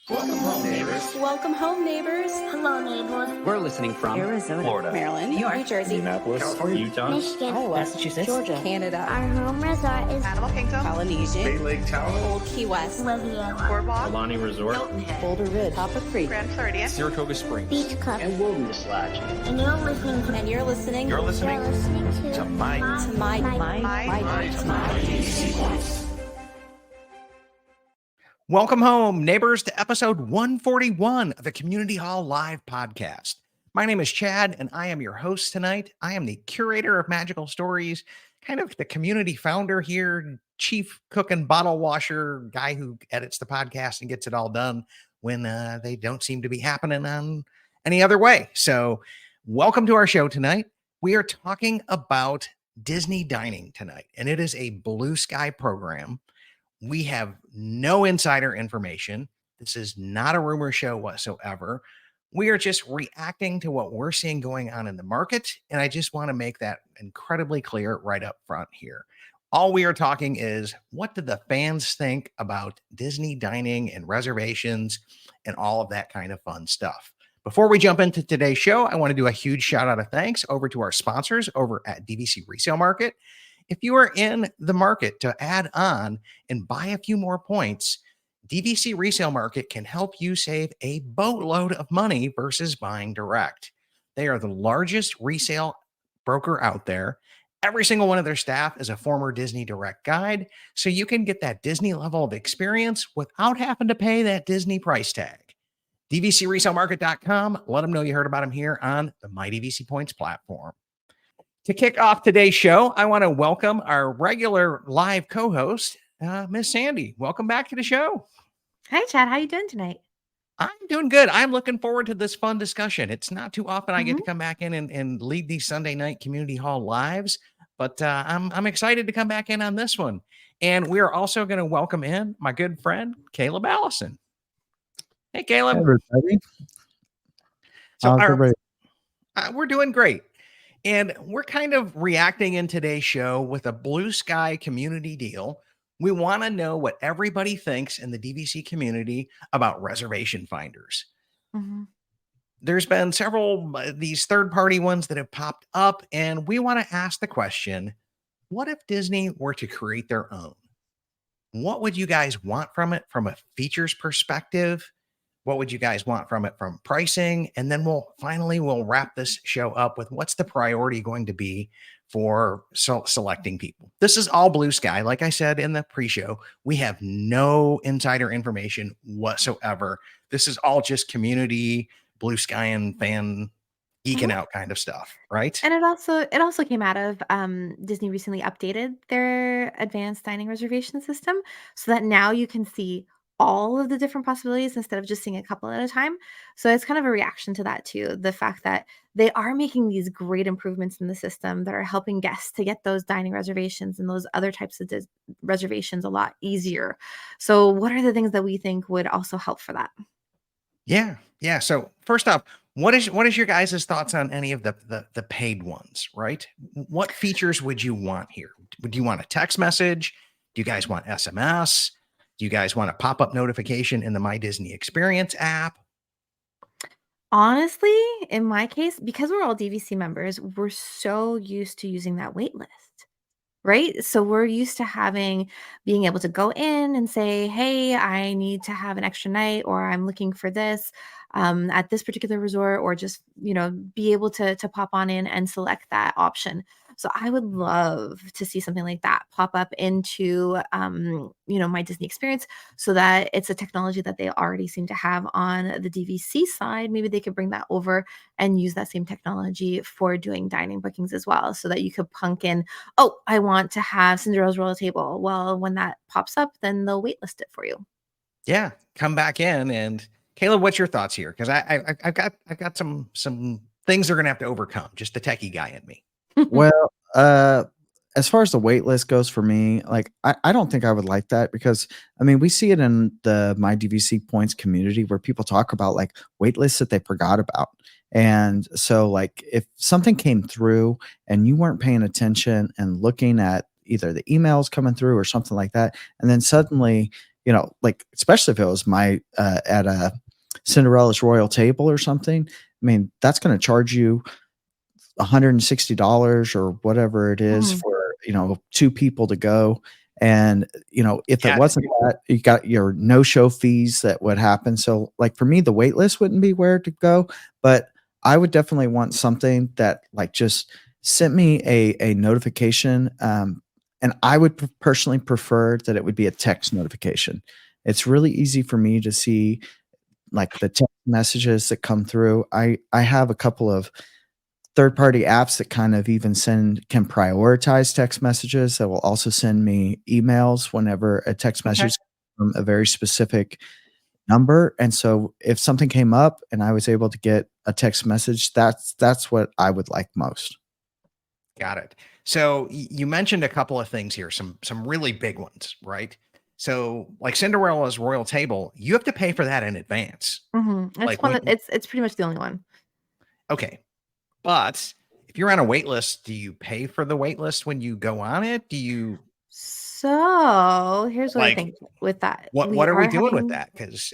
Welcome home, neighbors. Welcome home, neighbors. Hello, neighbors. We're listening from Arizona, Florida, Maryland, New York, New Jersey, Indianapolis, California, Utah, Michigan. Massachusetts, Georgia, Canada, Our home resort is Animal Kingdom, Polynesian, Bay Lake Tower, Old Key West, Riviera, Boardwalk, Alani Resort, Hilton Head, Boulder Ridge, Copper Creek, Grand Floridian, Saratoga Springs, Beach Club, and Wilderness Lodge. and you're listening to and you're listening You're listening to to my Welcome home, neighbors, to episode 141 of the Community Hall Live podcast. My name is Chad, and I am your host tonight. I am the curator of magical stories, kind of the community founder here, chief cook and bottle washer, guy who edits the podcast and gets it all done when they don't seem to be happening on any other way. So welcome to our show tonight. We are talking about Disney dining tonight, and it is a blue sky program. We have no insider information. This is not a rumor show whatsoever. We are just reacting to what we're seeing going on in the market. And I just want to make that incredibly clear right up front here. All we are talking is, what do the fans think about Disney dining and reservations and all of that kind of fun stuff? Before we jump into today's show, I want to do a huge shout out of thanks over to our sponsors over at DVC Resale Market. If you are in the market to add on and buy a few more points, DVC Resale Market can help you save a boatload of money versus buying direct. They are the largest resale broker out there. Every single one of their staff is a former Disney Direct guide, so you can get that Disney level of experience without having to pay that Disney price tag. DVCResaleMarket.com. Let them know you heard about them here on the My DVC Points platform. To kick off today's show, I want to welcome our regular live co-host, Miss Sandy. Welcome back to the show. Hi, Chad. How you doing tonight? I'm doing good. I'm looking forward to this fun discussion. It's not too often I get to come back in and lead these Sunday night community hall lives, but I'm excited to come back in on this one. And we are also going to welcome in my good friend, Caleb Allison. Hey, Caleb. Hey, everybody. So we're doing great. And we're kind of reacting in today's show with a blue sky community deal. We want to know what everybody thinks in the DVC community about reservation finders. Mm-hmm. There's been several these third-party ones that have popped up, and we want to ask the question, what if Disney were to create their own? What would you guys want from it from a features perspective? What would you guys want from it from pricing? And then we'll wrap this show up with what's the priority going to be for selecting people. This is all blue sky. Like I said in the pre-show, we have no insider information whatsoever. This is all just community, blue sky and fan geeking out kind of stuff, right? And it also came out of Disney recently updated their advanced dining reservation system so that now you can see all of the different possibilities instead of just seeing a couple at a time. So it's kind of a reaction to that too. The fact that they are making these great improvements in the system that are helping guests to get those dining reservations and those other types of reservations a lot easier. So what are the things that we think would also help for that? Yeah. So first off, what is your guys' thoughts on any of the paid ones, right? What features would you want here? Would you want a text message? Do you guys want SMS? Do you guys want a pop-up notification in the My Disney Experience app? Honestly, in my case, because we're all DVC members, we're so used to using that wait list, right? So we're used to being able to go in and say, hey, I need to have an extra night, or I'm looking for this at this particular resort, or just, be able to pop on in and select that option. So I would love to see something like that pop up into, My Disney Experience, so that it's a technology that they already seem to have on the DVC side. Maybe they could bring that over and use that same technology for doing dining bookings as well, so that you could punk in, oh, I want to have Cinderella's Royal Table. Well, when that pops up, then they'll waitlist it for you. Yeah, come back in. And Caleb, what's your thoughts here? Because I've got some things they're gonna have to overcome. Just the techie guy in me. Well, as far as the wait list goes for me, like I don't think I would like that, because we see it in the My DVC Points community where people talk about like wait lists that they forgot about. And so like if something came through and you weren't paying attention and looking at either the emails coming through or something like that, and then suddenly like especially if it was my at a Cinderella's Royal Table or something. I mean, that's going to charge you $160 or whatever it is Mhm. for, two people to go. And, if it Yeah. wasn't that, you got your no-show fees that would happen. So like for me, the wait list wouldn't be where to go, but I would definitely want something that like just sent me a notification. And I would personally prefer that it would be a text notification. It's really easy for me to see like the text messages that come through. I have a couple of third-party apps that kind of even can prioritize text messages that will also send me emails whenever a text Okay. message from a very specific number. And so if something came up and I was able to get a text message, that's what I would like most. Got it. So you mentioned a couple of things here, some really big ones, right? So like Cinderella's Royal Table, you have to pay for that in advance. Mhm. It's Like one when that it's pretty much the only one. okay. But if you're on a wait list, do you pay for the wait list when you go on it? Do you So, here's what I like think with that. We what are we are doing with having that? Because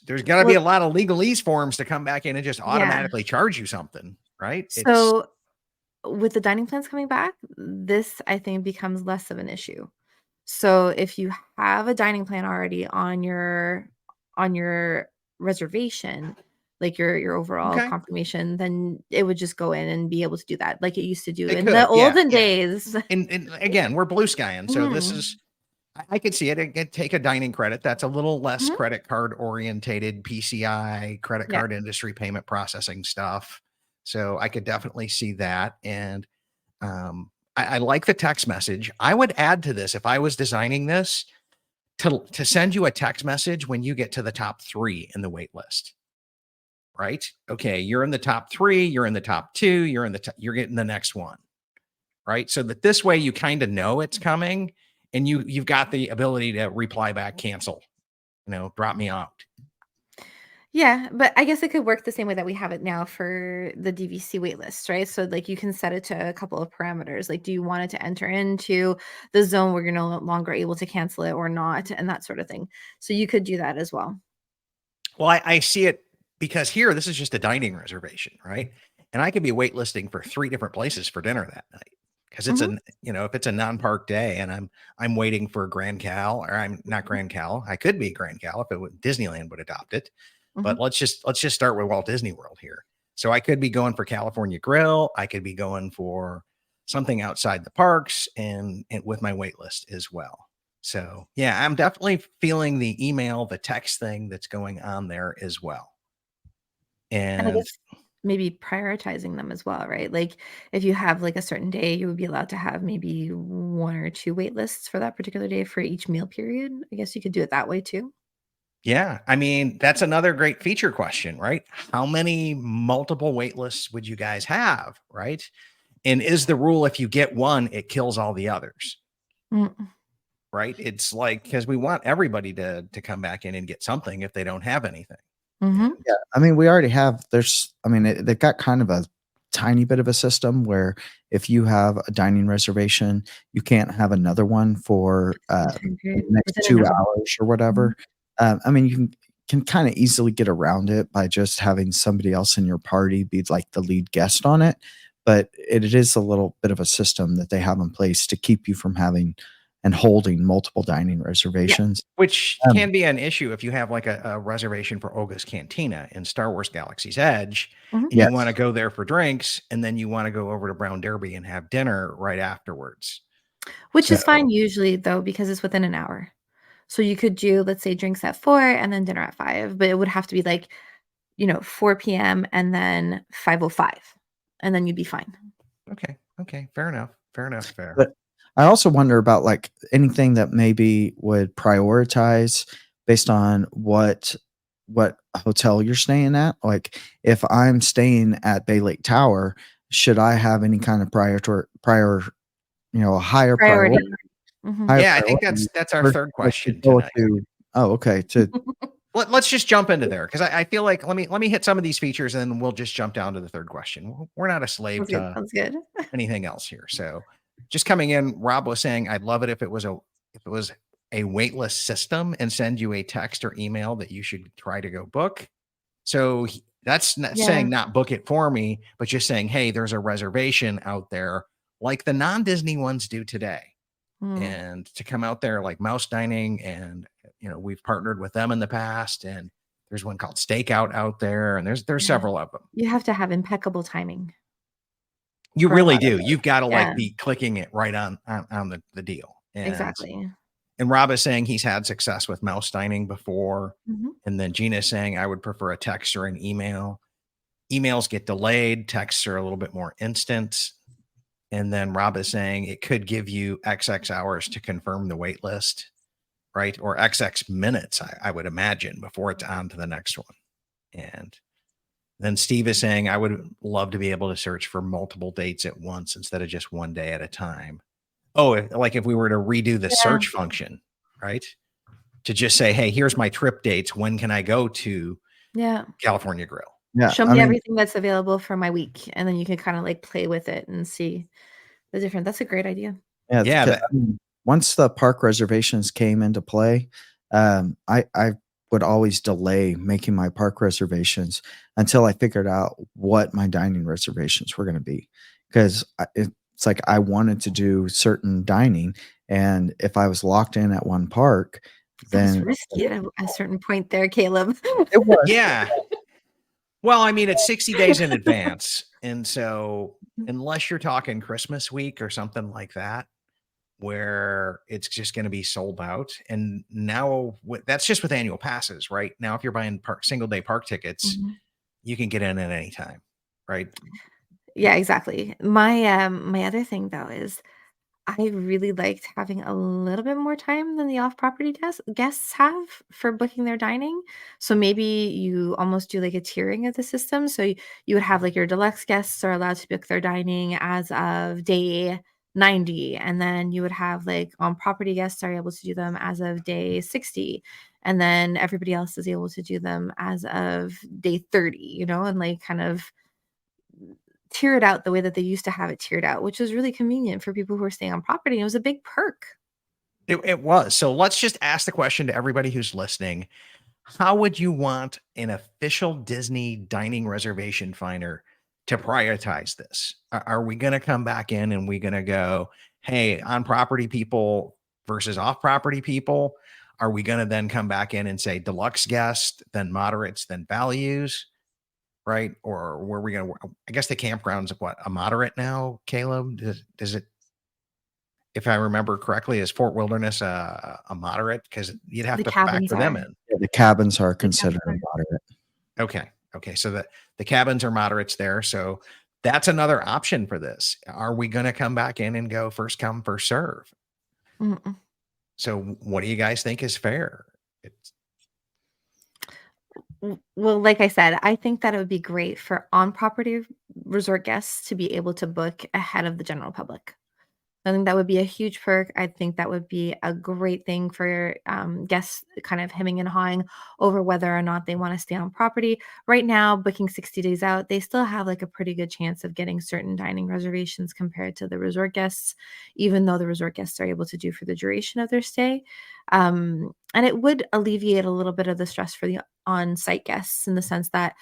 there's got to be well, a lot of legalese forms to come back in and just yeah. automatically charge you something, right? It's So, with the dining plans coming back, this I think becomes less of an issue. So, if you have a dining plan already on your reservation, like your overall okay. confirmation, then it would just go in and be able to do that like it used to do It in the could, yeah, olden yeah. days. And again, we're blue skying, so this Mhm. is I could see it. It could take a dining credit. That's a little less Mhm. credit card orientated PCI, credit Yeah. card industry payment processing stuff. So I could definitely see that. And I like the text message. I would add to this if I was designing this to send you a text message when you get to the top 3 in the wait list. Right? Okay, you're in the top 3, you're in the top 2, you're getting the next one. Right? So that this way you kind of know it's coming and you've got the ability to reply back, cancel, drop me out. Yeah, but I guess it could work the same way that we have it now for the DVC wait list, right? So like you can set it to a couple of parameters. Like, do you want it to enter into the zone where you're no longer able to cancel it or not, and that sort of thing. So you could do that as well. Well, I see it because here this is just a dining reservation, right? And I could be waitlisting for 3 different places for dinner that night because it's Hmm. an if it's a non-park day and I'm waiting for Grand Cal or I'm not Grand Cal, I could be Grand Cal if Disneyland would adopt it. Hmm. But let's just start with Walt Disney World here. So I could be going for California Grill, I could be going for something outside the parks and with my wait list as well. So, yeah, I'm definitely feeling the email, the text thing that's going on there as well. And I And guess maybe prioritizing them as well, right? Like if you have like a certain day, you would be allowed to have maybe one or two wait lists for that particular day for each meal period. I guess you could do it that way too. yeah, I mean, that's another great feature question, right? How many multiple wait lists would you guys have, right? And is the rule if you get one, it kills all the others, Mm. right? It's like because we want everybody to come back in and get something if they don't have anything. Mhm. Yeah, I mean, we already have. They've got kind of a tiny bit of a system where if you have a dining reservation, you can't have another one for The time the period next within an 2 hour. hours or Mhm. whatever. I mean, you can kind of easily get around it by just having somebody else in your party be like the lead guest on it. But it is a little bit of a system that they have in place to keep you from having and holding multiple dining Yeah. reservations. Which Um, can be an issue if you have like a reservation for Olga's Cantina in Star Wars Galaxy's Edge, Mhm. and you want yes. to go there for drinks, and then you want to go over to Brown Derby and have dinner right afterwards. Which is So, fine usually though, because it's within an hour. So you could do, let's say, drinks at 4 and then dinner at 5, but it would have to be like, 4 PM and then 5:05, and then you'd be fine. okay, fair enough, fair enough, fair. But I also wonder about like anything that maybe would prioritize based on what hotel you're staying at. Like if I'm staying at Bay Lake Tower, should I have any kind of prior, a Priority. Mhm. higher Yeah, I think priority that's our versus third like to question go tonight. to oh, okay. To Let's just jump into there because I feel like let me hit some of these features and then we'll just jump down to the third question. We're not a slave Sounds good, to sounds good. anything else here. So just coming in, Rob was saying, I'd love it if it was a waitlist system and send you a text or email that you should try to go book. So that's not Yeah. saying not book it for me, but just saying, hey, there's a reservation out there like the non-Disney ones do today. Mm. And to come out there like Mouse Dining, and we've partnered with them in the past, and there's one called Stakeout out there, and there's Yeah. several of them. You have to have impeccable timing. You for a really lot of do. those. You've got to Yeah. like be clicking it right on the deal. And Exactly. And Rob is saying he's had success with Mouse Dining before. Mhm. And then Gina's saying I would prefer a text or an email. Emails get delayed, texts are a little bit more instant. And then Rob is saying it could give you XX hours to confirm the wait list, right? Or XX minutes, I would imagine, before it's on to the next one. And then Steve is saying I would love to be able to search for multiple dates at once instead of just one day at a time. Oh, like if we were to redo the Yeah. search function, right? To just say, hey, here's my trip dates. When can I go to Yeah. California Grill? Yeah, Show I me mean, everything that's available for my week, and then you can kind of like play with it and see the different. That's a great idea. yeah, Yeah, I mean, once the park reservations came into play, I would always delay making my park reservations until I figured out what my dining reservations were going to be, because it's like I wanted to do certain dining, and if I was locked in at one park, That was then risky at a certain point there, Caleb. it was. Yeah. Well, I mean, it's 60 days in advance. And so unless you're talking Christmas week or something like that, where it's just going to be sold out. And now that's just with annual passes, right? Now, if you're buying single day park tickets, Mhm. you can get in at any time, right? Yeah, exactly. My other thing though is I really liked having a little bit more time than the off-property guests have for booking their dining. So maybe you almost do like a tiering of the system. So you would have like your deluxe guests are allowed to book their dining as of day 90. And then you would have like on-property guests are able to do them as of day 60. And then everybody else is able to do them as of day 30, and like kind of tier it out the way that they used to have it tiered out, which was really convenient for people who are staying on property. It was a big perk. It was. So let's just ask the question to everybody who's listening. How would you want an official Disney dining reservation finder to prioritize this? Are we going to come back in and we're going to go, hey, on property people versus off property people? Are we going to then come back in and say deluxe guest, then moderates, then values? Right? Or were we going to, I guess the campground's what, a moderate now, Caleb? Does it, if I remember correctly, is Fort Wilderness a moderate? Because you'd have The to cabins factor them are. in. Yeah, the cabins are The cabins considered are. moderate. Okay. So the cabins are moderates there. So that's another option for this. Are we going to come back in and go first come, first serve? Mm-mm. So what do you guys think is fair? Well, like I said, I think that it would be great for on-property resort guests to be able to book ahead of the general public. I think that would be a huge perk. I think that would be a great thing for guests kind of hemming and hawing over whether or not they want to stay on property. Right now, booking 60 days out, they still have like a pretty good chance of getting certain dining reservations compared to the resort guests, even though the resort guests are able to do for the duration of their stay. And it would alleviate a little bit of the stress for the on-site guests in the sense that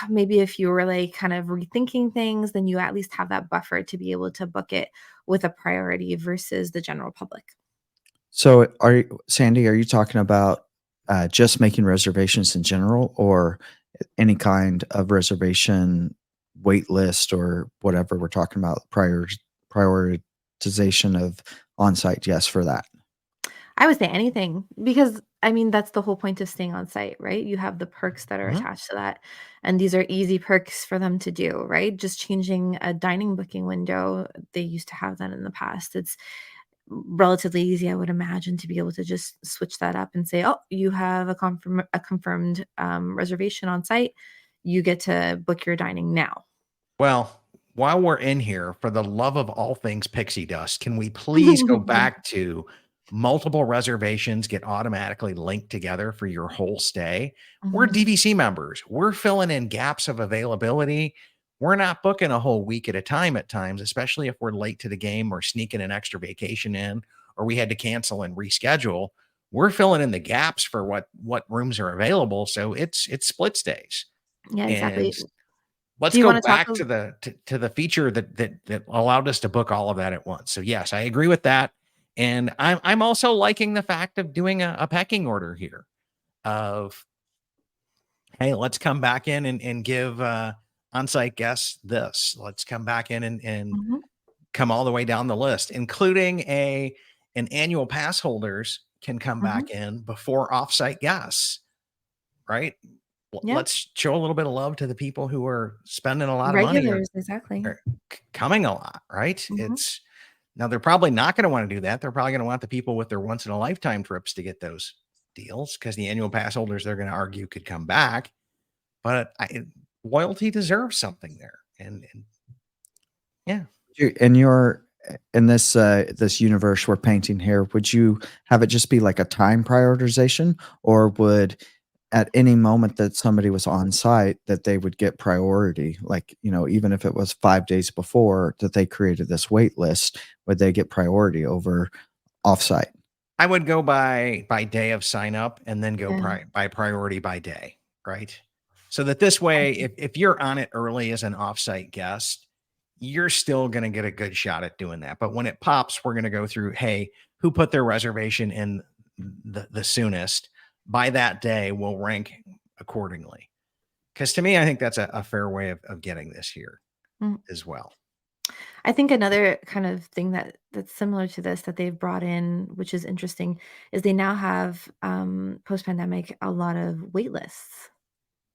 maybe if you were like kind of rethinking things, then you at least have that buffer to be able to book it with a priority versus the general public. So, Sandy, are you talking about just making reservations in general, or any kind of reservation wait list, or whatever we're talking about, prioritization of on-site guests for that? I would say anything because I mean that's the whole point of staying on site, right? You have the perks that are Mhm. attached to that. And these are easy perks for them to do, right? Just changing a dining booking window. They used to have that in the past. It's relatively easy, I would imagine, to be able to just switch that up and say, "Oh, you have a confirmed reservation on site. You get to book your dining now." Well, while we're in here, for the love of all things pixie dust, can we please go back to multiple reservations get automatically linked together for your whole stay? We're Mhm. DVC members. We're filling in gaps of availability. We're not booking a whole week at a time at times, especially if we're late to the game or sneaking an extra vacation in, or we had to cancel and reschedule, we're filling in the gaps for what rooms are available. So it's split stays. Yeah, And exactly. let's Do you go want to talk back to the feature that allowed us to book all of that at once. So yes, I agree with that. And I'm also liking the fact of doing a pecking order here of, hey, let's come back in and give on-site guests this. Let's come back in and Mhm. come all the way down the list, including an annual pass holders can come Mhm. back in before off-site guests, right? Yeah. Let's show a little bit of love to the people who are spending a lot of money or, Regulars, exactly. or coming a lot, right? Mhm. It's now they're probably not going to want to do that. They're probably going to want the people with their once in a lifetime trips to get those deals because the annual pass holders they're going to argue could come back. But loyalty deserves something there, and yeah, In your in this universe we're painting here, would you have it just be like a time prioritization, or would at any moment that somebody was on site that they would get priority? Like, even if it was 5 days before that they created this wait list, would they get priority over offsite? I would go by day of sign up and then go Yeah. by priority by day, right? So that this way, if you're on it early as an offsite guest, you're still going to get a good shot at doing that. But when it pops, we're going to go through, hey, who put their reservation in the soonest? By that day, we'll rank accordingly. Because to me, I think that's a fair way of getting this here Mm. as well. I think another kind of thing that's similar to this that they've brought in, which is interesting, is they now have post-pandemic a lot of wait lists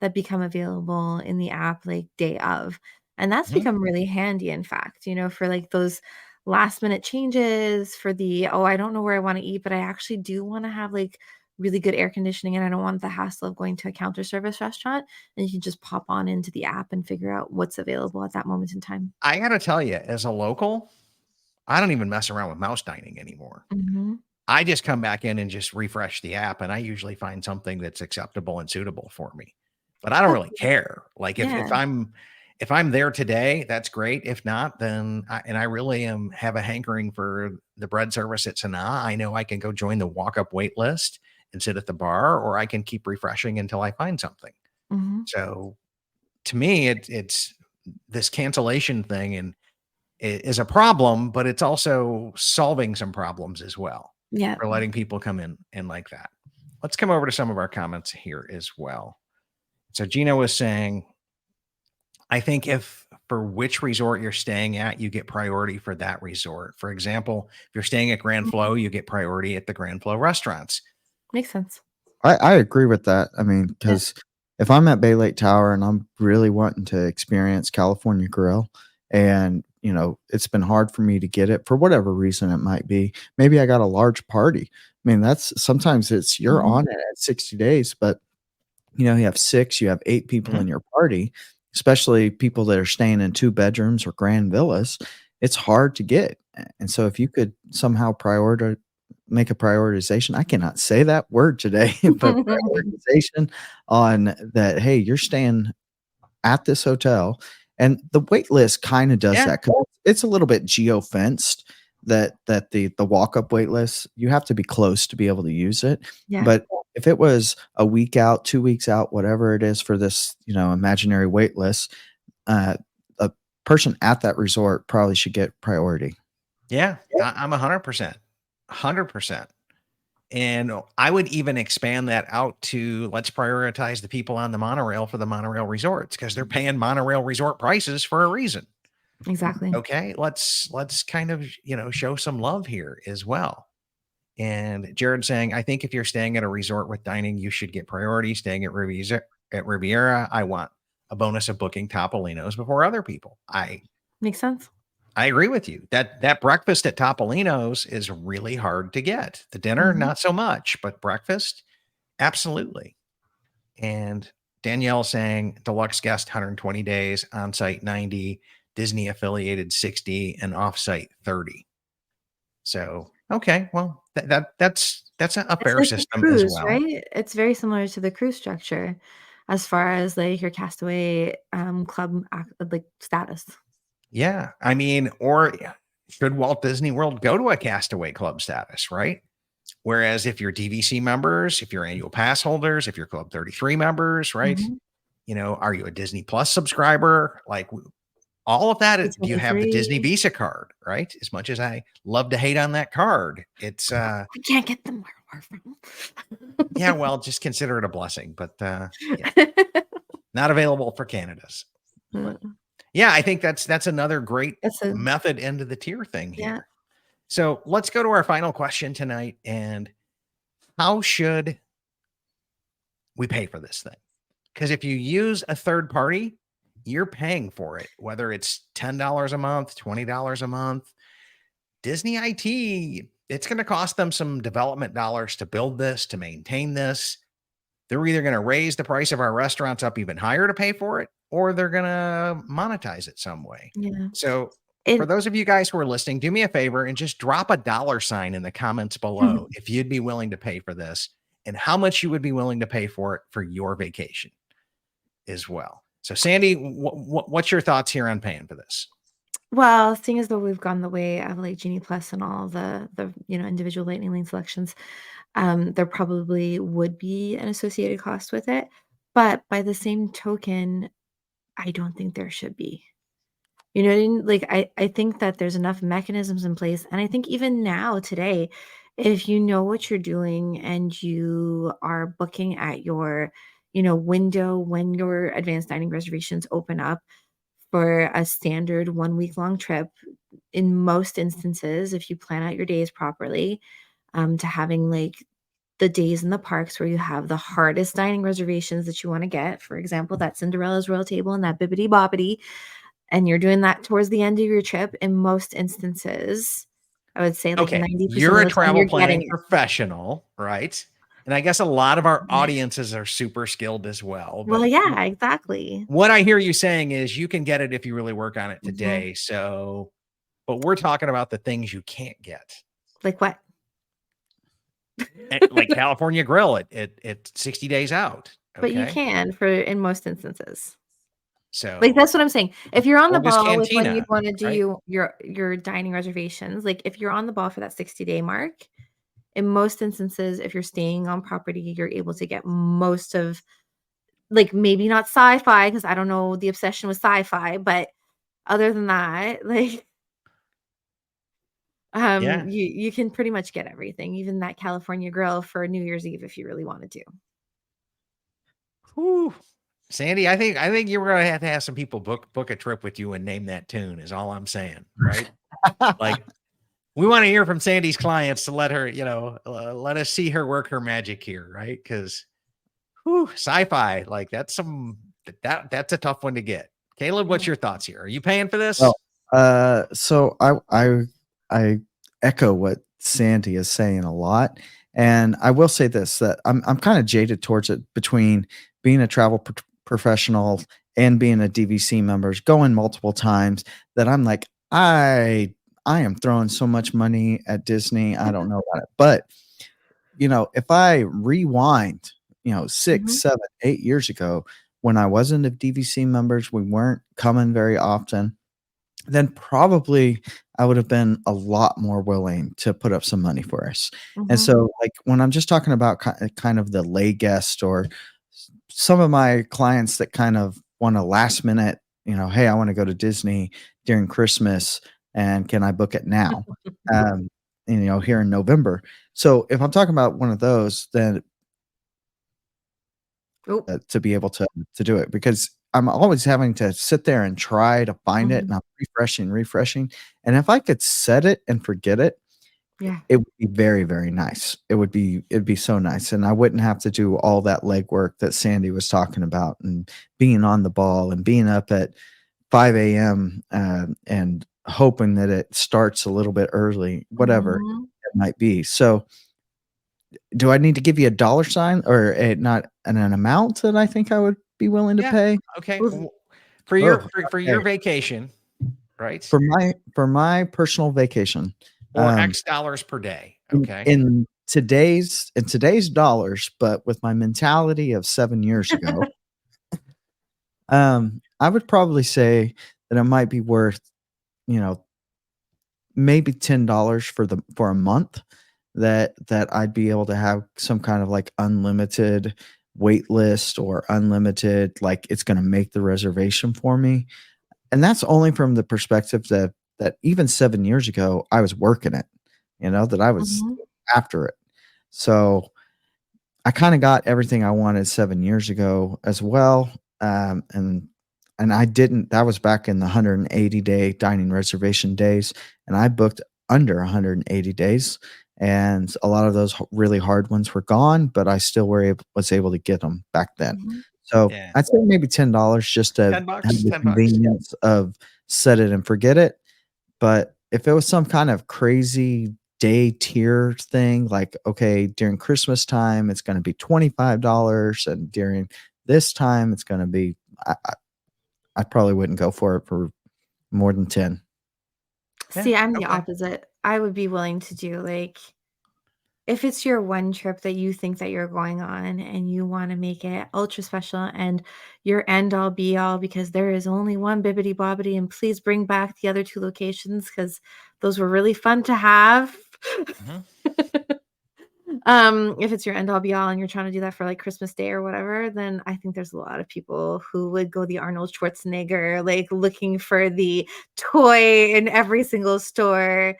that become available in the app like day of. And that's Mhm. become really handy, in fact, for like those last minute changes for oh, I don't know where I want to eat, but I actually do want to have like really good air conditioning and I don't want the hassle of going to a counter service restaurant. And you can just pop on into the app and figure out what's available at that moment in time. I got to tell you, as a local, I don't even mess around with mouse dining anymore. Mhm. I just come back in and just refresh the app, and I usually find something that's acceptable and suitable for me. But I don't That's really care. Like yeah. if I'm there today, that's great. If not, then I really have a hankering for the bread service at Sanaa. I know I can go join the walk up wait list and sit at the bar, or I can keep refreshing until I find something. Mhm. So to me, it's this cancellation thing and is a problem, but it's also solving some problems as well Yeah. for letting people come in like that. Let's come over to some of our comments here as well. So Gina was saying, I think if for which resort you're staying at, you get priority for that resort. For example, if you're staying at Grand Mhm. Flow, you get priority at the Grand Flow restaurants. Makes sense. I agree with that. I mean, Yeah. because if I'm at Bay Lake Tower and I'm really wanting to experience California Grill, and it's been hard for me to get it for whatever reason it might be. Maybe I got a large party. I mean, that's sometimes you're Mhm. on it at 60 days, but you have 6, you have 8 people Mhm. in your party, especially people that are staying in 2 bedrooms or grand villas. It's hard to get. And so if you could somehow make a prioritization, I cannot say that word today, but prioritization on that, hey, you're staying at this hotel, and the wait list kinda does Yeah. that 'cause it's a little bit geo-fenced that the walk-up wait list, you have to be close to be able to use it, Yeah. but if it was a week out, 2 weeks out, whatever it is for this, imaginary wait list, a person at that resort probably should get priority. Yeah. I'm 100%. 100%. And I would even expand that out to let's prioritize the people on the monorail for the monorail resorts because they're paying monorail resort prices for a reason. Exactly. Okay, let's kind of show some love here as well. And Jared saying, I think if you're staying at a resort with dining, you should get priority. Staying at Riviera, I want a bonus of booking Topolino's before other people. Makes sense. I agree with you. That breakfast at Topolino's is really hard to get. The dinner, Mhm. not so much, but breakfast, absolutely. And Danielle saying deluxe guest 120 days, on-site 90, Disney affiliated 60, and off-site 30. So okay, well that's a It's fair like the system as cruise, well. right? It's very similar to the cruise structure as far as, like, your castaway, club ac like, status. Yeah, I mean, or should Walt Disney World go to a Castaway Club status, right? Whereas if you're DVC members, if you're annual pass holders, if you're Club 33 members, right? Mhm. Are you a Disney Plus subscriber? Like all of that. It's Do you only have the Disney free. Visa card, right? As much as I love to hate on that card, it's We can't get them where we're from. yeah, well, just consider it a blessing, but yeah, not available for Canada's. But yeah, I think that's another great It's a method into the tier thing here. yeah. So let's go to our final question tonight. And how should we pay for this thing? Because if you use a third party, you're paying for it, whether it's $10 a month, $20 a month. Disney IT, it's going to cost them some development dollars to build this, to maintain this. They're either going to raise the price of our restaurants up even higher to pay for it, or they're going to monetize it some way. Yeah. So It- for those of you guys who are listening, do me a favor and just drop a $sign in the comments below if you'd be willing to pay for this and how much you would be willing to pay for it for your vacation as well. So Sandy, what's your thoughts here on paying for this? Well, seeing as though we've gone the way of like Genie Plus and all the individual Lightning Lane selections, there probably would be an associated cost with it. But by the same token, I don't think there should be. You know what I mean? Like I think that there's enough mechanisms in place. And I think even now, today, if you know what you're doing and you are booking at your, window when your advanced dining reservations open up for a standard 1 week long trip, in most instances, if you plan out your days properly, to having like the days in the parks where you have the hardest dining reservations that you want to get, for example, that Cinderella's Royal Table and that Bibbidi Bobbidi, and you're doing that towards the end of your trip, in most instances, I would say like Okay, 90% you're of a the time travel you're getting planning it. professional, right? And I guess a lot of our Yeah. audiences are super skilled as well. Well, But yeah, exactly. what I hear you saying is you can get it if you really work on it Mhm. today. So, but we're talking about the things you can't get. Like what? Like California Grill at 60 days out. But you Okay. can in most instances. So Like, that's what I'm saying. If you're on the Oldest ball with when you Cantina, wanna do right? your dining reservations, like, if you're on the ball for that 60-day mark, in most instances, if you're staying on property, you're able to get most of, like, maybe not sci-fi, because I don't know the obsession with sci-fi, but other than that, like, Yeah. you can pretty much get everything, even that California Grill for New Year's Eve if you really wanted to. Whew. Sandy, I think you're gonna have to have some people book a trip with you and name that tune, is all I'm saying, right? Like, we want to hear from Sandy's clients to let her, let us see her work her magic here, right? Because sci-fi, like that's a tough one to get. Caleb, what's your thoughts here? Are you paying for this? Well, so I echo what Sandy is saying a lot, and I will say this, that I'm kind of jaded towards it, between being a travel professional and being a DVC member, going multiple times, that I'm like, I am throwing so much money at Disney. I don't know about it. But if I rewind, 6, Mhm. 7, 8 years ago, when I wasn't a DVC members, we weren't coming very often, then probably I would have been a lot more willing to put up some money for us. And Mhm. so, like, when I'm just talking about kind of the lay guest, or some of my clients that kind of want a last minute, hey, I want to go to Disney during Christmas, and can I book it now? um, here in November. So if I'm talking about one of those, then Oh. to be able to do it, because I'm always having to sit there and try to find it, Mhm. and I'm refreshing. And if I could set it and forget it, Yeah. it would be very, very nice. It'd be so nice. And I wouldn't have to do all that legwork that Sandy was talking about, and being on the ball and being up at 5 a.m. And hoping that it starts a little bit early, whatever Mhm. it might be. So do I need to give you a $sign, or not an amount that I think I would be willing to Yeah. pay? Okay. Well, For your Oh, for your okay. vacation, right? For my personal vacation, Or X dollars per day. Okay. in today's dollars, but with my mentality of 7 years ago, I would probably say that it might be worth, you know, maybe $10 for a month that I'd be able to have some kind of like unlimited wait list or unlimited, like it's going to make the reservation for me. And that's only from the perspective that even 7 years ago I was working it, that I was Mhm. after it. So I kind of got everything I wanted 7 years ago as well. And I didn't, that was back in the 180-day dining reservation days, and I booked under 180 days. And a lot of those really hard ones were gone, but I still was able to get them back then. Mhm. So Yeah. I'd say maybe $10 just to 10 have bucks, the 10 bucks. convenience of set it and forget it. But if it was some kind of crazy day tier thing, like, okay, during Christmas time, it's going to be $25, and during this time, it's going to be, I probably wouldn't go for it for more than 10. Yeah, See, I'm the okay. opposite. I would be willing to do like if it's your one trip that you think that you're going on and you want to make it ultra special and your end all be all because there is only one bibbity bobbity and please bring back the other two locations because those were really fun to have. Mhm. If it's your end all be all and you're trying to do that for like Christmas Day or whatever, then I think there's a lot of people who would go the Arnold Schwarzenegger, like looking for the toy in every single store,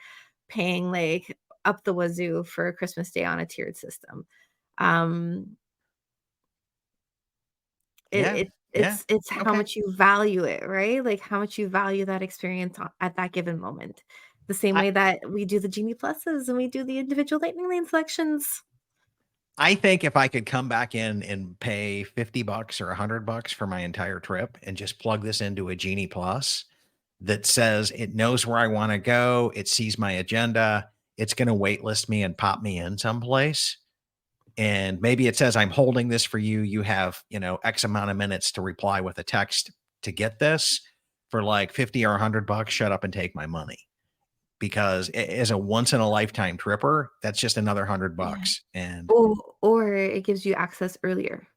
paying like up the wazoo for Christmas Day on a tiered system. Um, Yeah, yeah, it's how okay. much you value it, right? Like how much you value that experience at that given moment. The same I way that we do the Genie Pluses and we do the individual Lightning Lane selections. I think if I could come back in and pay 50 bucks or $100 for my entire trip and just plug this into a Genie Plus that says it knows where I want to go, it sees my agenda, it's going to waitlist me and pop me in someplace. And maybe it says, I'm holding this for you. You have, X amount of minutes to reply with a text to get this for like 50 or $100. Shut up and take my money. Because as a once in a lifetime tripper, that's just another Yeah. $100. And Or it gives you access earlier,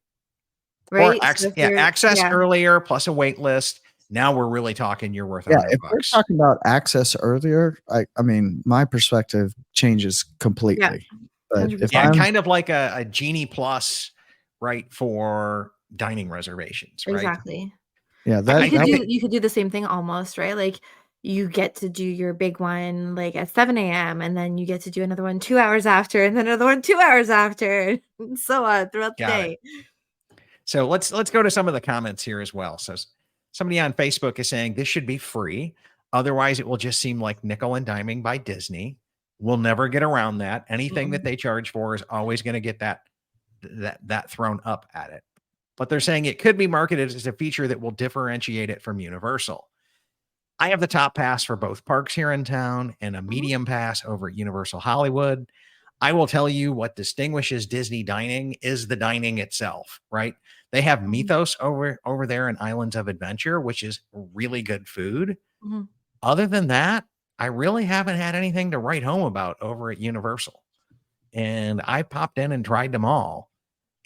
right? So if you're access yeah, earlier plus a wait list. Now we're really talking you're worth Yeah, 100 if we're bucks. talking about access earlier, I mean, my perspective changes yeah, completely. But if 100%. Yeah, I'm kind of like a Genie Plus, right, for dining reservations, right? Exactly. yeah, I, You I that could that think do you could do the same thing almost, right? Like, you get to do your big one, like, at 7 a.m., and then you get to do another one 2 hours after, and then another one 2 hours after, and so on throughout the got it. day. So let's go to some of the comments here as well. So somebody on Facebook is saying this should be free. Otherwise, it will just seem like nickel and diming by Disney. We'll never get around that. Anything that Mm-mm. they charge for is always going to get that thrown up at it. But they're saying it could be marketed as a feature that will differentiate it from Universal. I have the top pass for both parks here in town and a Mhm, medium pass over at Universal Hollywood. I will tell you what distinguishes Disney dining is the dining itself, right? They have mhm, Mythos over there in Islands of Adventure, which is really good food. mhm. Other than that, I really haven't had anything to write home about over at Universal. And I popped in and tried them all.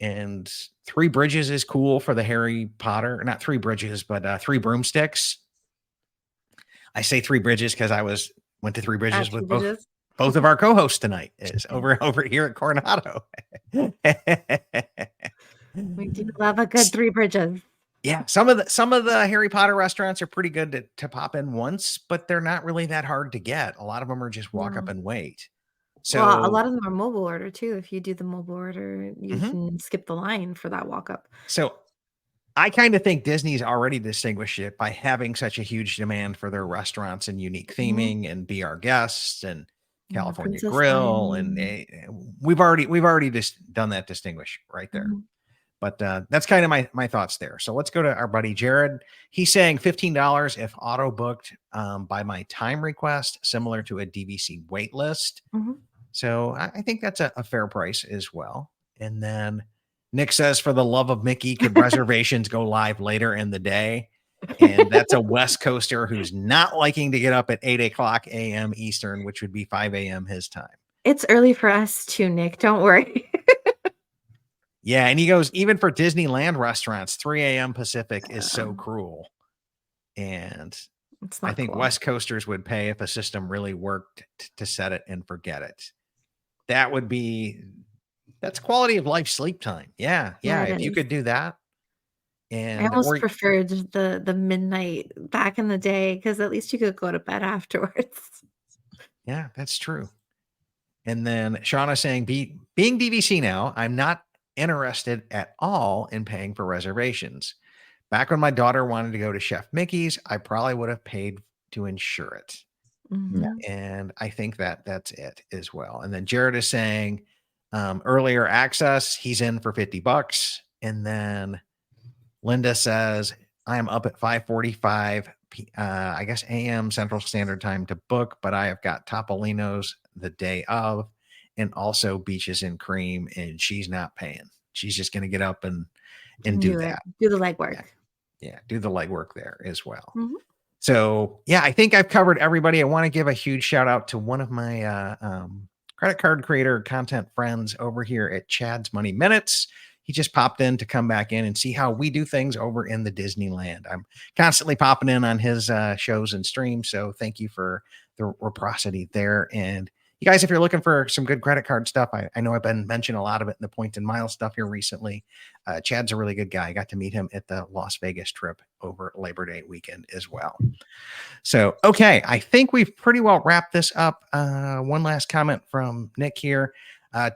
And Three Bridges is cool for the Harry Potter, not Three Bridges, but Three Broomsticks. I say Three Bridges because went to Three Bridges At with 2 both of our co-hosts tonight is over here at Coronado. We do love a good 3 bridges. Yeah, some of the Harry Potter restaurants are pretty good to pop in once, but they're not really that hard to get. A lot of them are just walk up No. and wait. Well, a So, lot of them are mobile order too. If you do the mobile order, you mhm. can skip the line for that walk up. So I kind of think Disney's already distinguished it by having such a huge demand for their restaurants and unique Mhm. theming and Be Our Guests and And the California Princess Grill and Dining. we've already just done that distinguish right there. Mhm, But that's kind of my thoughts there. So let's go to our buddy Jared. He's saying $15 if auto booked by my time request, similar to a DVC wait list. mhm. So I think that's a fair price as well. And then Nick says, for the love of Mickey, could reservations go live later in the day? And that's a West Coaster who's not liking to get up at 8 o'clock a.m. Eastern, which would be 5 a.m. his time. It's early for us too, Nick. Don't worry. Yeah. And he goes, even for Disneyland restaurants, 3 a.m. Pacific is so cruel. And It's I not think cool. West Coasters would pay if a system really worked to set it and forget it. That would be that's quality of life sleep time. Yeah, yeah. Yeah, If it you is. could do that, I and almost or preferred the midnight back in the day because at least you could go to bed afterwards. yeah, that's true. And then Shauna saying, being DVC now, I'm not interested at all in paying for reservations. Back when my daughter wanted to go to Chef Mickey's, I probably would have paid to insure it. Yeah. Mhm. And I think that that's it as well. And then Jared is saying, earlier access, he's in for $50. And then Linda says, I am up at 5:45 I guess AM Central Standard Time to book, but I have got Topolino's the day of and also Beaches and Cream, and she's not paying. She's just going to get up and do Do it. that. Do the Yeah. legwork. Yeah. Do the legwork there as well. Mhm. So, yeah, I think I've covered everybody. I want to give a huge shout out to one of my credit card creator content friends over here at Chad's Money Minutes. He just popped in to come back in and see how we do things over in the Disneyland. I'm constantly popping in on his shows and streams. So, thank you for the reciprocity there. And you guys, if you're looking for some good credit card stuff, I know I've been mentioning a lot of it in the point and mile stuff here recently. Chad's a really good guy. I got to meet him at the Las Vegas trip over Labor Day weekend as well. So, okay, I think we've pretty well wrapped this up. One last comment from Nick here.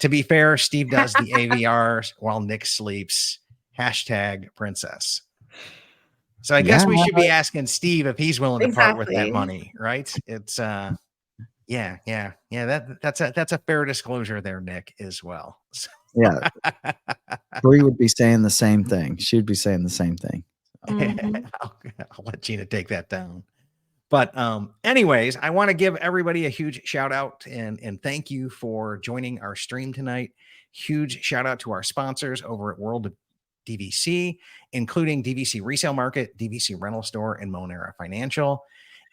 To be fair, Steve does the AVRs while Nick sleeps. Hashtag princess. So I guess we should be asking Steve if he's willing to part with that Exactly. money, right? It's yeah. That's a fair disclosure there, Nick, as well. So, Yeah. Bree would be saying the same thing. She'd be saying the same thing. Mhm. I'll let Gina take that down. But anyways, I want to give everybody a huge shout out and thank you for joining our stream tonight. Huge shout out to our sponsors over at World of DVC, including DVC Resale Market, DVC Rental Store, and Monera Financial.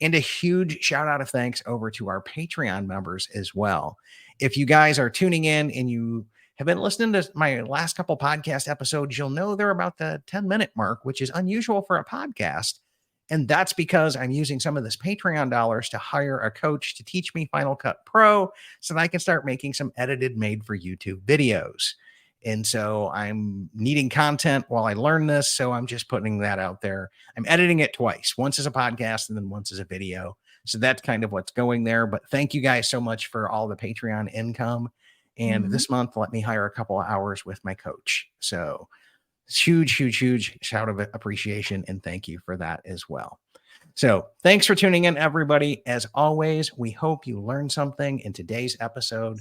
And a huge shout out of thanks over to our Patreon members as well. If you guys are tuning in and you have been listening to my last couple podcast episodes, you'll know they're about the 10-minute mark, which is unusual for a podcast. And that's because I'm using some of this Patreon dollars to hire a coach to teach me Final Cut Pro so that I can start making some edited made for YouTube videos. And so I'm needing content while I learn this. So I'm just putting that out there. I'm editing it twice, once as a podcast and then once as a video. So that's kind of what's going there. But thank you guys so much for all the Patreon income. And this month, let me hire a couple of hours with my coach. So huge shout of appreciation and thank you for that as well. So thanks for tuning in, everybody. As always, we hope you learned something in today's episode,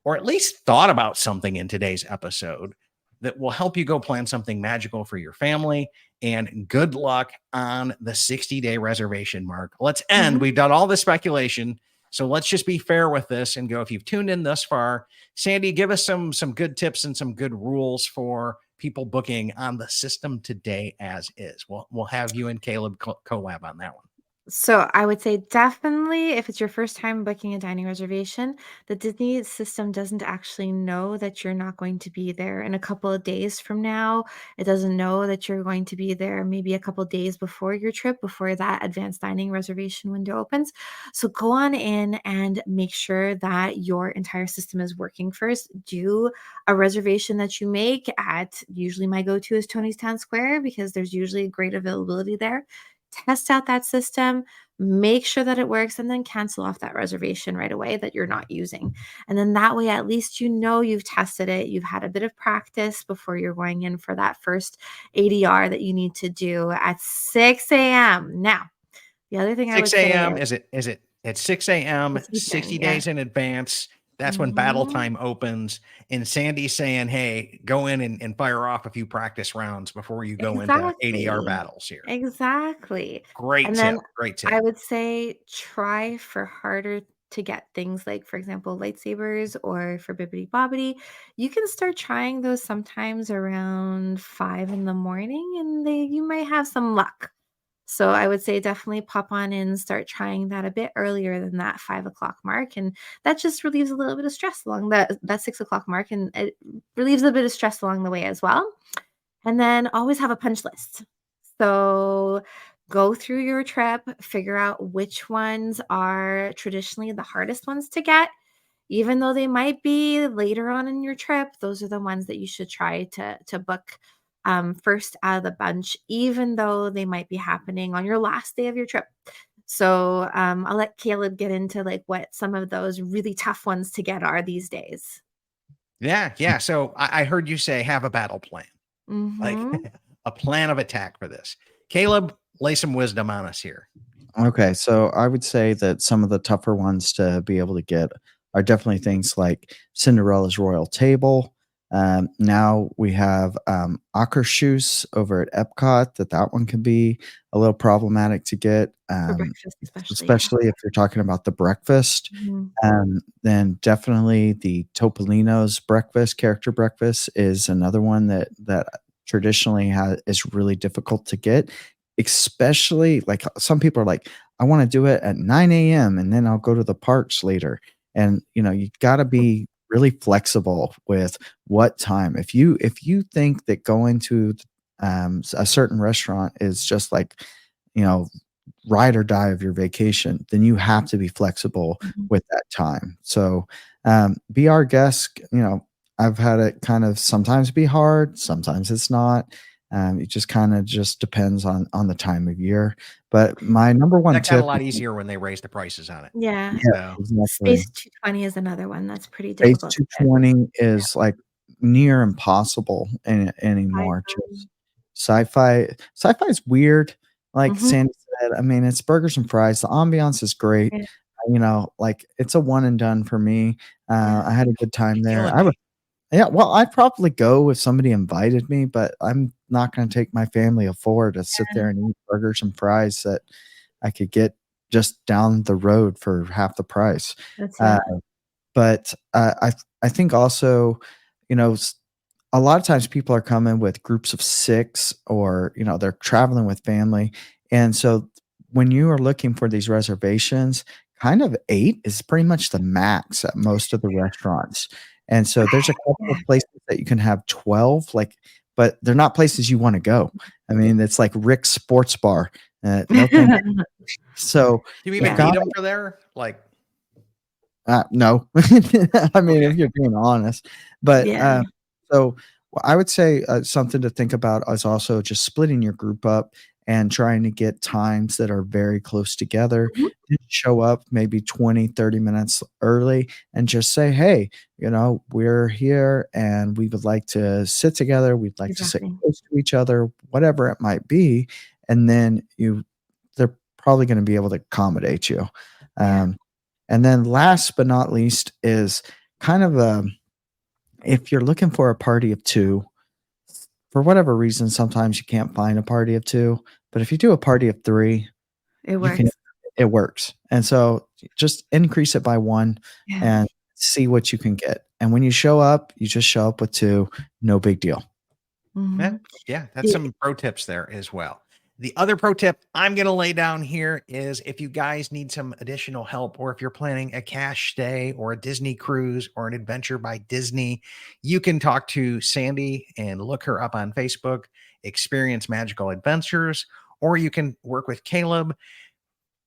or at least thought about something in today's episode that will help you go plan something magical for your family. And good luck on the 60-day reservation mark. Let's end. We've done all the speculation. So let's just be fair with this and go. If you've tuned in thus far, Sandy, give us some good tips and some good rules for people booking on the system today as is. We'll have you and Caleb collab on that one. So I would say definitely if it's your first time booking a dining reservation, the Disney system doesn't actually know that you're not going to be there in a couple of days from now. It doesn't know that you're going to be there maybe a couple of days before your trip, before that advanced dining reservation window opens. So go on in and make sure that your entire system is working first. Do a reservation that you make at, usually my go-to is Tony's Town Square because there's usually great availability there. Test out that system, make sure that it works, and then cancel off that reservation right away that you're not using. And then that way, at least you know you've tested it. You've had a bit of practice before you're going in for that first ADR that you need to do at 6 a.m. Now, the other thing I would 6 say a.m. is Is it at 6 a.m., it's Eastern, 60 yeah. days in advance? That's when battle time opens. And Sandy's saying, hey, go in and fire off a few practice rounds before you go into ADR battles here. Exactly. Great And tip. then Great tip. I would say try for harder to get things like, for example, lightsabers or for Bibbidi Bobbidi. You can start trying those sometimes around 5 in the morning and you might have some luck. So I would say definitely pop on in, start trying that a bit earlier than that 5 o'clock mark. And that just relieves a little bit of stress along that 6 o'clock mark. And it relieves a bit of stress along the way as well. And then always have a punch list. So go through your trip, figure out which ones are traditionally the hardest ones to get. Even though they might be later on in your trip, those are the ones that you should try to book first out of the bunch, even though they might be happening on your last day of your trip. So I'll let Caleb get into like what some of those really tough ones to get are these days. Yeah. So I heard you say have a battle plan, like Mhm. a plan of attack for this. Caleb, lay some wisdom on us here. Okay, so I would say that some of the tougher ones to be able to get are definitely things like Cinderella's Royal Table. Now we have Akershus over at Epcot. That one can be a little problematic to get, For breakfast, especially. Yeah. especially if you're talking about the breakfast. Mhm. Then definitely the Topolino's breakfast, character breakfast, is another one that traditionally is really difficult to get. Especially like some people are like, I want to do it at 9 a.m. and then I'll go to the parks later. And you got to be really flexible with what time. If you think that going to a certain restaurant is just like, you know, ride or die of your vacation, then you have to be flexible Mhm. with that time. So be our guest. I've had it kind of sometimes be hard, sometimes it's not. It just kind of just depends on the time of year. But my number one That got a tip, lot easier when they raised the prices on it. Yeah. yeah, So exactly. Space 220 is another one that's pretty Base difficult to get. 220 is like near impossible anymore. Sci-fi. Just sci-fi is weird. Like Mhm. Sandy said, I mean, it's burgers and fries. The ambiance is great. Yeah. Like it's a one and done for me. Yeah. I had a good time you're there. killing me. Yeah, well, I'd probably go if somebody invited me, but I'm not gonna take my family of 4 to sit there and eat burgers and fries that I could get just down the road for half the price. That's Uh, it. but I think also, you know, s a lot of times people are coming with groups of 6 or, they're traveling with family, and so when you are looking for these reservations, kind of 8 is pretty much the max at most of the restaurants, and so there's a couple Yeah. of places that you can have 12, like, but they're not places you wanna go. I mean, it's like Rick's Sports Bar, no thank you. So, Do you you even Yeah. need got them for there? Like, no. I mean, okay. if you're being honest, but, Yeah. so I would say, something to think about is also just splitting your group up and trying to get times that are very close together. Mhm. Just show up maybe 20, 30 minutes early and just say, "Hey, we're here and we would like to sit together. We'd like to sit Exactly. close to each other," whatever it might be, and then they're probably gonna be able to accommodate you. Yeah. Um and then last but not least is kind of if you're looking for a party of 2, for whatever reason, sometimes you can't find a party of 2, but if you do a party of 3, It you can works. it works. And so just increase it by 1 Yeah. and see what you can get. And when you show up, you just show up with 2, no big deal. Yeah, Mhm. yeah, that's Yeah. some pro tips there as well. The other pro tip I'm going to lay down here is if you guys need some additional help, or if you're planning a cash stay or a Disney cruise or an adventure by Disney, you can talk to Sandy and look her up on Facebook, Experience Magical Adventures, or you can work with Caleb.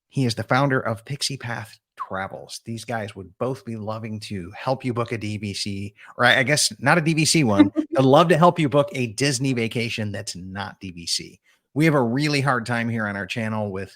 He is the founder of Pixie Path Travels. These guys would both be loving to help you book a DVC, or I guess not a DVC one. I'd love to help you book a Disney vacation that's not DVC. We have a really hard time here on our channel with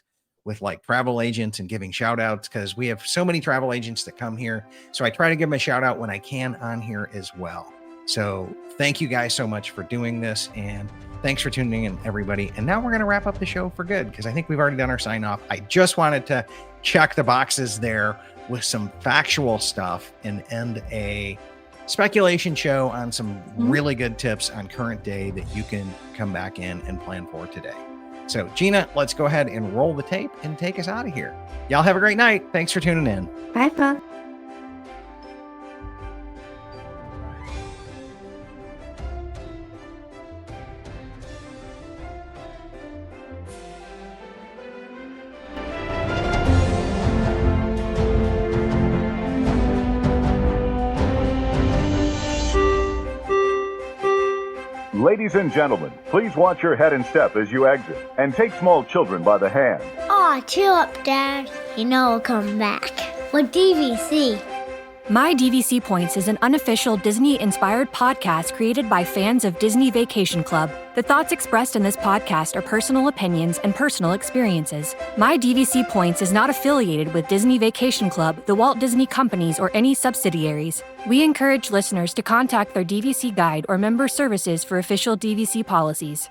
like travel agents and giving shout outs because we have so many travel agents that come here. So I try to give them a shout out when I can on here as well. So thank you guys so much for doing this, and thanks for tuning in, everybody. And now we're going to wrap up the show for good because I think we've already done our sign off. I just wanted to check the boxes there with some factual stuff and end a speculation show on some really good tips on current day that you can come back in and plan for today. So Gina, let's go ahead and roll the tape and take us out of here. Y'all have a great night. Thanks for tuning in. Bye, folks. Ladies Ladies and gentlemen, please watch your head and step as you exit, and take small children by the hand. Aw, chill up, Dad. You know I'll come back. With DVC. My DVC Points is an unofficial Disney-inspired podcast created by fans of Disney Vacation Club. The thoughts expressed in this podcast are personal opinions and personal experiences. My DVC Points is not affiliated with Disney Vacation Club, the Walt Disney Companies, or any subsidiaries. We encourage listeners to contact their DVC guide or member services for official DVC policies.